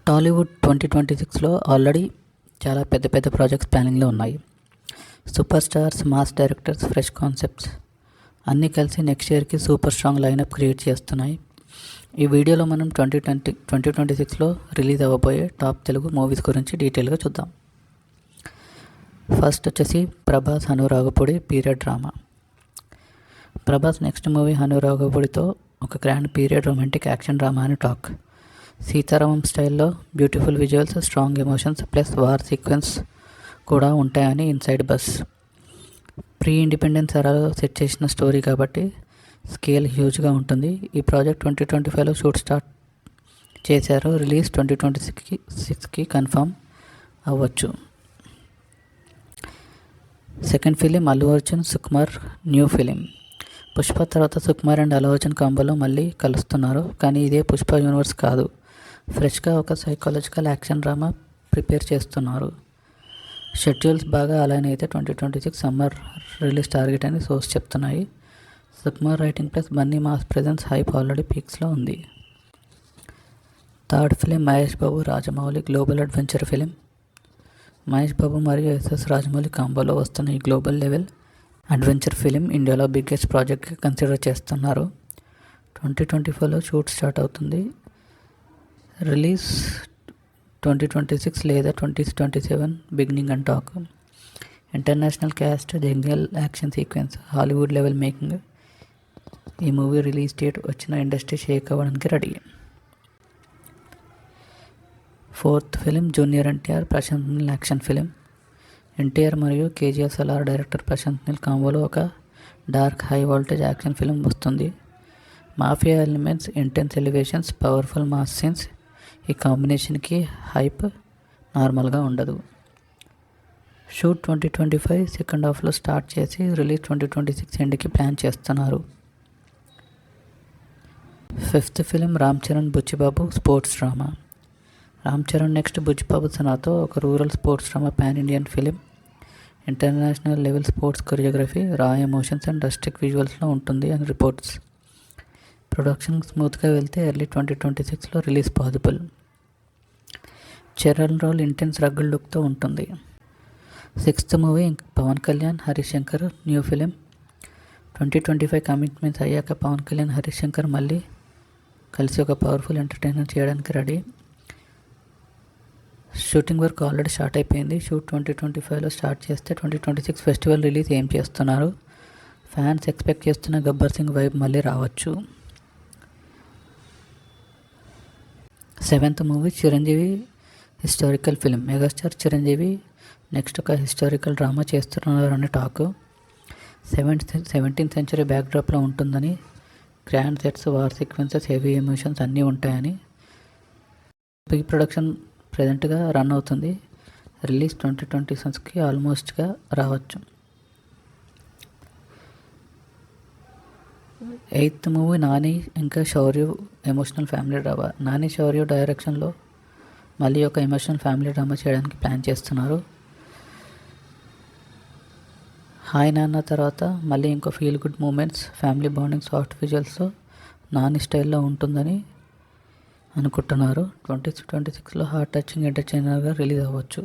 Tollywood 2026లో already చాలా పెద్ద పెద్ద ప్రాజెక్ట్స్ ప్లానింగ్లో ఉన్నాయి. Super stars, mass directors, fresh concepts అన్నీ కలిసి నెక్స్ట్ ఇయర్కి సూపర్ స్ట్రాంగ్ లైనప్ క్రియేట్ చేస్తున్నాయి. ఈ వీడియోలో మనం 2026లో రిలీజ్ అవ్వబోయే టాప్ తెలుగు మూవీస్ గురించి డీటెయిల్గా చూద్దాం. ఫస్ట్ వచ్చేసి Prabhas Hanuraghavapudi period drama. Prabhas next movie హనురాగపూడితో ఒక grand period romantic action drama అని టాక్. సీతారామం స్టైల్లో beautiful visuals, strong emotions plus war sequence కూడా ఉంటాయని ఇన్సైడ్ బస్. ప్రీ ఇండిపెండెన్స్ ఎరాలో సెట్ చేసిన స్టోరీ కాబట్టి స్కేల్ హ్యూజ్గా ఉంటుంది. ఈ ప్రాజెక్ట్ 2025లో షూట్ స్టార్ట్ చేశారు. రిలీజ్ 2026కి కన్ఫర్మ్ అవ్వచ్చు. Second film Allu Arjun Sukumar new film. Pushpa తర్వాత సుకుమార్ అండ్ అల్లు అర్జున్ కాంబోలో మళ్ళీ కలుస్తున్నారు. కానీ ఇదే పుష్ప యూనివర్స్ కాదు. ఫ్రెష్గా ఒక సైకాలజికల్ యాక్షన్ డ్రామా ప్రిపేర్ చేస్తున్నారు. షెడ్యూల్స్ బాగా అలైన్ అయితే 2026 సమ్మర్ రిలీజ్ టార్గెట్ అని సోర్స్ చెప్తున్నాయి. Sukumar writing plus Bunny mass presence hype already పీక్స్లో ఉంది. Third film Mahesh Babu Rajamouli global adventure film. Mahesh Babu మరియు ఎస్ఎస్ రాజమౌళి కాంబోలో వస్తున్న ఈ గ్లోబల్ లెవెల్ అడ్వెంచర్ ఫిలిం ఇండియాలో బిగ్గెస్ట్ ప్రాజెక్ట్గా కన్సిడర్ చేస్తున్నారు. 2024లో షూట్ స్టార్ట్ అవుతుంది. రిలీజ్ 2026 లేదా 2027 beginning and talk. International cast, jungle action sequence, Hollywood level making. ఈ మూవీ రిలీజ్ డేట్ వచ్చిన ఇండస్ట్రీ షేక్ అవ్వడానికి ready. Fourth film junior NTR Prashanth Neel action film. NTR మరియు కేజీఎఫ్ సలార్ డైరెక్టర్ ప్రశాంత్ నీల్ కాంబోలో ఒక dark high voltage action film వస్తుంది. Mafia elements, intense elevations, powerful mass scenes. ఈ కాంబినేషన్కి hype నార్మల్గా ఉండదు. షూట్ 2025 సెకండ్ హాఫ్లో స్టార్ట్ చేసి రిలీజ్ 2026 ఎండ్కి ప్లాన్ చేస్తున్నారు. Fifth film Ram Charan Buchibabu sports drama. Ram Charan next Buchibabu సనాతో ఒక rural sports drama pan Indian film. International level sports choreography, raw emotions and rustic విజువల్స్లో ఉంటుంది అని రిపోర్ట్స్. ప్రొడక్షన్ స్మూత్గా వెళ్తే ఎర్లీ 2026లో release possible. Charan role intense rugged లుక్తో ఉంటుంది. Sixth movie Pawan Kalyan Harish Shankar new film. 2025 commitments అయ్యాక పవన్ కళ్యాణ్ హరీష్ శంకర్ మళ్ళీ కలిసి ఒక పవర్ఫుల్ ఎంటర్టైనర్ చేయడానికి ready. Shooting work already start అయిపోయింది. షూట్ 2025లో స్టార్ట్ చేస్తే 2026 ఫెస్టివల్ రిలీజ్ ఏం చేస్తున్నారు. ఫ్యాన్స్ ఎక్స్పెక్ట్ చేస్తున్న గబ్బర్ సింగ్ వైబ్ మళ్ళీ రావచ్చు. Seventh movie Chiranjeevi historical film. Megastar Chiranjeevi next ఒక హిస్టారికల్ డ్రామా చేస్తున్నారని టాక్. 17th సెంచరీ బ్యాక్డ్రాప్లో ఉంటుందని, grand sets, war sequences, heavy emotions అన్నీ ఉంటాయని. ప్రీ ప్రొడక్షన్ ప్రజెంట్గా రన్ అవుతుంది. రిలీజ్ 2026కి ఆల్మోస్ట్గా రావచ్చు. ఎయిత్ మూవీ నాని ఇంకా Shourya emotional family drama. Nani Shourya డైరెక్షన్లో మళ్ళీ ఒక ఎమోషనల్ ఫ్యామిలీ డ్రామా చేయడానికి ప్లాన్ చేస్తున్నారు. హాయ్ నాన్న తర్వాత మళ్ళీ ఇంకో feel good moments, family bonding, soft విజువల్స్తో నాని స్టైల్లో ఉంటుందని అనుకుంటున్నారు. 2026లో హార్ట్ టచింగ్ ఎంటర్టైనర్గా రిలీజ్ అవ్వచ్చు.